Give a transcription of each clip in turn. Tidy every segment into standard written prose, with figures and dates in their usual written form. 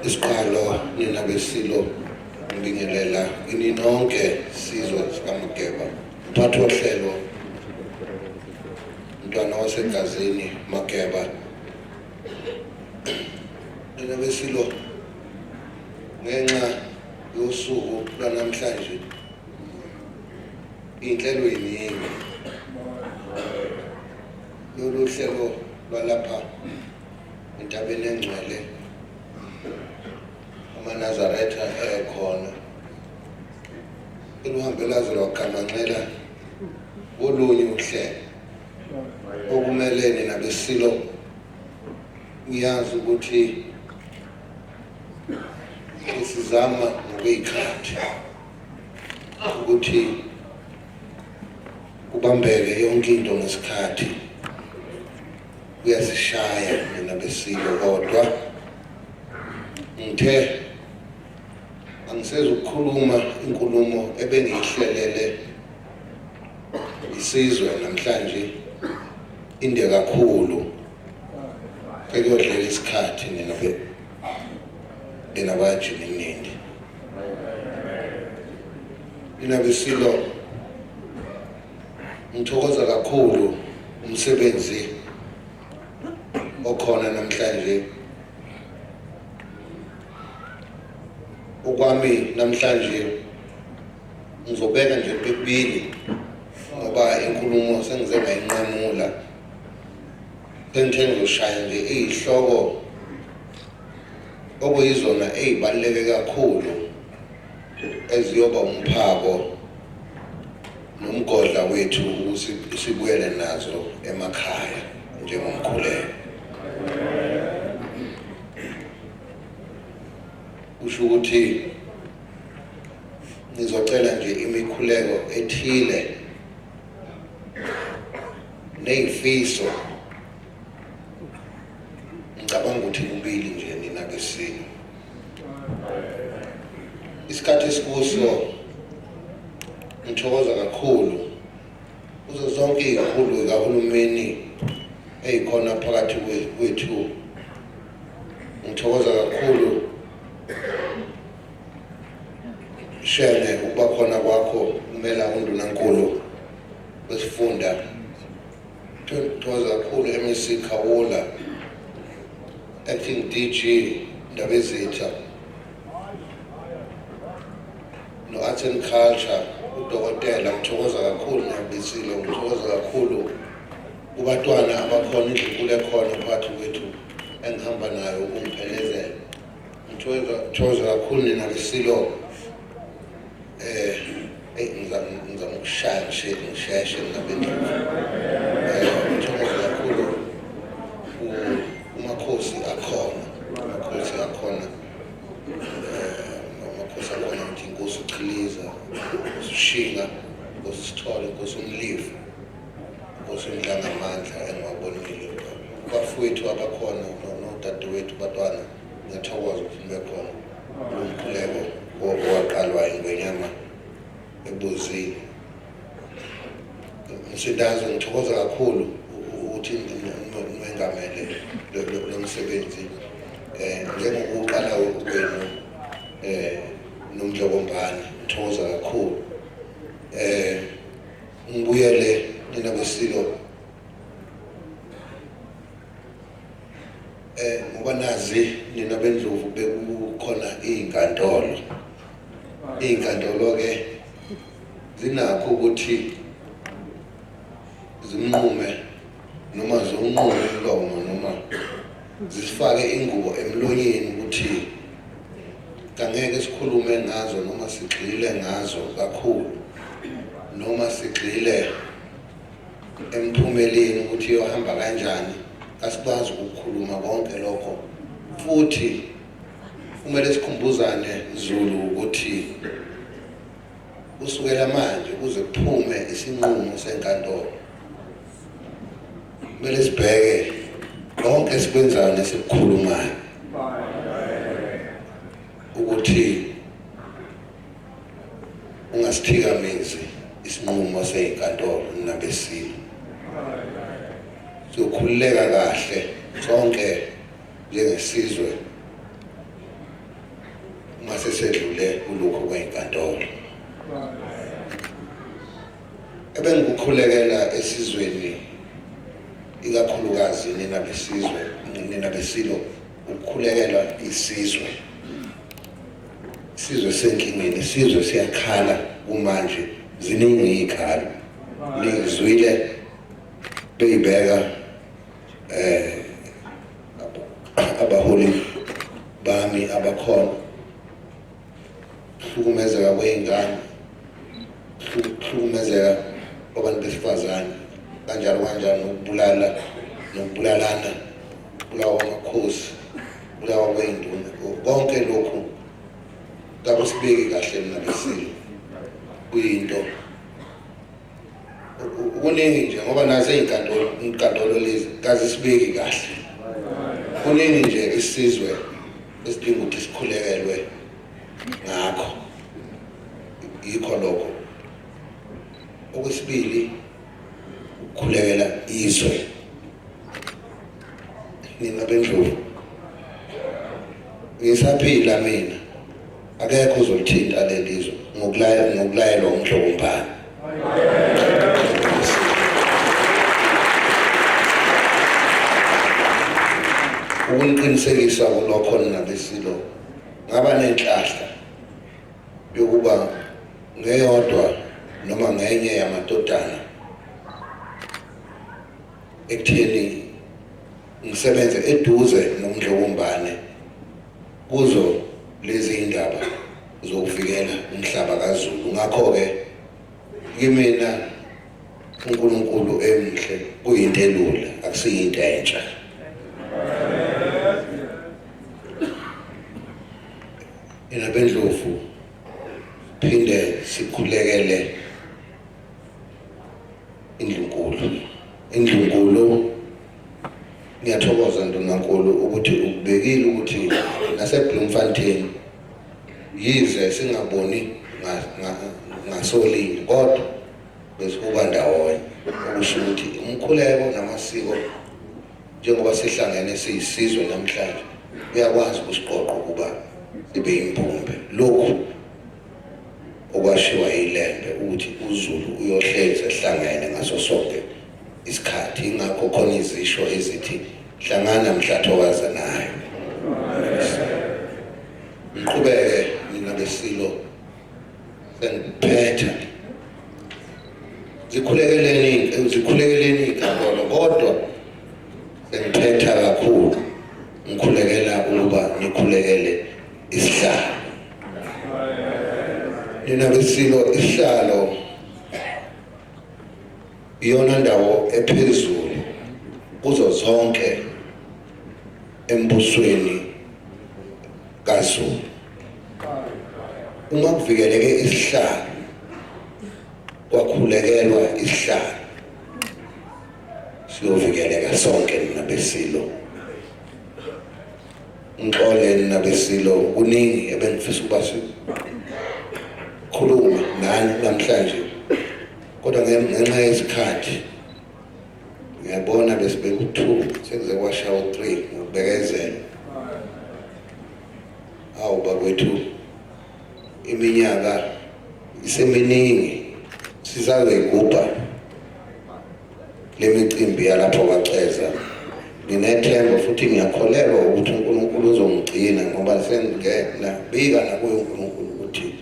isiqalo nina besilo ngibingelela kini nonke sizwe sikaMageba mphathi wohlelo Mntwana wasegazini Mageba nina besilo ngenxa yosuku lwanamhlanje inhlelo yiningi lolu hlelo lwalapha entabeni engcwele amaNazaretha ekhona eluhambela zolwakamanxela olunye uhlelo okumelene nabesilo uyazi ukuthi sizama ngokuyikhathi ukuthi kubambeke yonke into ngesikhathi uyasishaya mina besilo kodwa ngithe angisezukukhuluma inkulumo ebengiyihlelele isizwe namhlanje inde kakhulu sekuyodlela isikhathi nina bajininindi nina besilo ngithokoza kakhulu umsebenzi okhona namhlanje okwami namhlanje ngizobeka nje pepili ngoba inkulumo sengize ngayinqamula sengizoshaya nje izihloko okuyizona ezibaluleke kakhulu eziyoba umphako nomgodla wethu ukuthi sibuyele nazo emakhaya njengomkhuleko usho ukuthi ngizocela nje imikhuleko ethile nezifiso ngicabanga ukuthi kubili nje nina besini isikhathi esikuso ngithokoza kakhulu kuzo zonke izikhulu zikahulumeni ezikhona phakathi kwethu ngithokoza kakhulu shene ukuba khona kwakho umela undunankulu wesifunda ngithokoza kakhulu MEC Khawula acting DG Ndabezitha no Arts and Culture udokotela ngithokoza kakhulu nabesilo ngithokoza kakhulu kubatwana abakhona indlunkulu ekhona phakathi kwethu engihamba nayo ukungiphelezela ngithokoza kakhulu nina besilo ngizama ukushaya ngisheshe ngabendlovu ngithokoza kakhulu umakhosi akhona ngithi inkosi uChiliza, inkosi uShinga, inkosi uSithole, inkosi uMlivu, inkosi uMdlangamandla engibabonile bafowethu abakhona nodadewethu batwana ngiyathokoza ukuthi nibe khona umkhuleko owaqalwa ingwenyama ebuzini ngisindazo ngithokoza kakhulu ukuthi niwengamele lo msebenzi njengokuqala kwenu nomdlokombane ngithokoza kakhulu ngibuyele nina besilo ngoba nazi nina bendlovu bekukhona izinkantolo ke zinakho ukuthi zimnqume noma zonqume umlomo noma zifake ingubo emlonyeni ukuthi kangeke sikhulume ngazo noma sigxile ngazo kakhulu noma sigxile emphumeleni ukuthi yohamba kanjani asikwazi ukukhuluma konke lokho futhi kumele sikhumbuzane Zulu ukuthi kusukela manje kuze kuphume isinqumo senkantolo kumele sibheke konke sikwenzayo nesikukhulumayo ukuthi ungasithikamezi isinqumo senkantolo nabesilo sokhululeka kahle sonke njengesizwe ebengikukhulekela esizweni ikakhulukazi nina besilo ukukhulekela isizwe senkingeni, isizwe siyakhala kumanje, ziningi izikhalo nizwile beyibeka abaholi bami abakhona, hlukumezeka kwey'ngane, hlukumezeka kwabantu besifazane, kanjalo nokubulalana, bulawa kwamakhosi, bulawa kwey'nduna, konke lokhu kakusibeki kahle mina besilo, kuyinto kuningi nje ngoba nazo inkantolo lezi kazisibeki kahle. Kuningi nje isizwe esidinga ukuthi sikhulekelwe ngakho, yikho lokho. Okwesibili, ukukhulekela izwe. Nina bendlovu ngisaphila mina, akekho uzolithinta lelizwe ngokulayelwa umhlokombani. Ukuniqinisekisa kulokho nina besilo, ngaba nenhlahla yokuba ngeyodwa noma ngenye yamadodana ekutheni ngisebenze eduze nomdlokombane kuzo lezi indaba zokuvikela umhlaba kaZulu. Ngakho-ke kimina uNkulunkulu emhle kuyinto elula, akusiyinto entsha. Nina bendlovu phinde sikhulekele indlunkulu. Ngiyathokoza ntonankulu ukuthi ukubekile ukuthi naseBloemfontein yize singaboni ngasolinye kodwa besikuba ndawonye, okusho ukuthi umkhuleko namasiko njengoba sihlangene siyisizwe namhlanje uyakwazi ukusiqoqa ukuba sibe yimpumbe. Lokhu okwashiwa yiLembe ukuthi uZulu uyohlezi ehlangene ngaso sonke isikhathi, ingakho khona izisho ezithi hlangana mhlathokaza nayo. Ngiqhubeke mina besilo sengiphetha zikhulekeleni inkantolo, kodwa sengiphetha kakhulu ngikhulekela ukuba nikhulekele isihlalo. Nina besilo, isihlalo iyona ndawo ephezulu kuzo zonke embusweni kaZulu. Uma kuvikeleke isihlalo, kwakhulekelwa isihlalo, siyovikeleka sonke nina besilo. Ngixole nina besilo, kuningi ebengifisa ukuba sikhuluma nani namhlanje, kodwa ngenxa yesikhathi ngiyabona besibeka u-2 sekuze kwashawa u-3 ngokubekezela. Awu bakwethu, iminyaka iseminingi sizazoyigubha le micimbi yalapho kaCeza. Nginethemba futhi ngiyakholelwa ukuthi uNkulunkulu uzongigcina ngoba sengingena bika nakuye uNkulunkulu ukuthi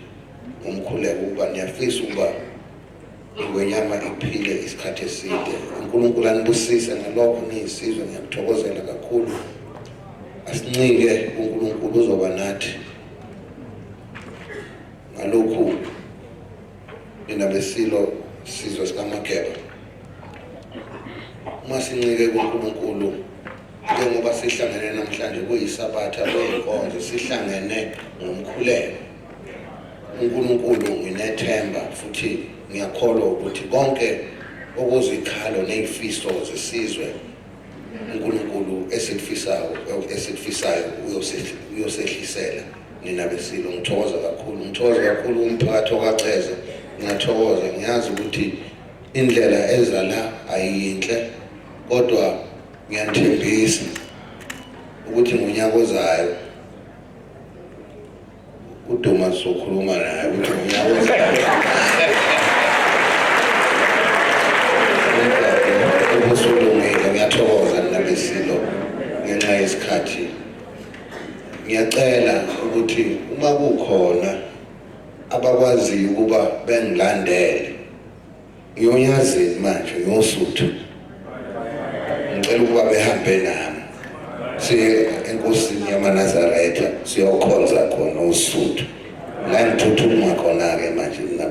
ngomkhuleko ukuba niyafisa ukuba ingwenyama iphile isikhathi eside. uNkulunkulu anibusise ngalokho niyisizwe, ngiyakuthokozela kakhulu. Asincike uNkulunkulu uzoba nathi ngalokhu. Nina besilo, sizwe sikaMageba, uma sincike kuNkulunkulu njengoba sihlangene namhlanje kuyisabatha kuyinkonzo, sihlangene ngomkhuleko. uNkulunkulu nginethemba futhi ngiyakholwa ukuthi konke okuzikhalo nezifiso zesizwe uNkulunkulu esitfisayo uyosehlisela. Nina besilo, ngithokoza kakhulu umphakathi okaCeza. Ngiyathokoza, ngiyazi ukuthi indlela eza la ayinhle, kodwa ngiyathembisa ukuthi ngonyaka ozayo uDuma sokhuluma naye ukuthi ngonyaka ozayo engaziyo ukuba bengilandele ngiyonyazini manje ngiyosuthu ngicela ukuba behambe nami siye enkosini yamaNazaretha siyokhonza khona uSuthu la ngithuthuma khona ke manje mina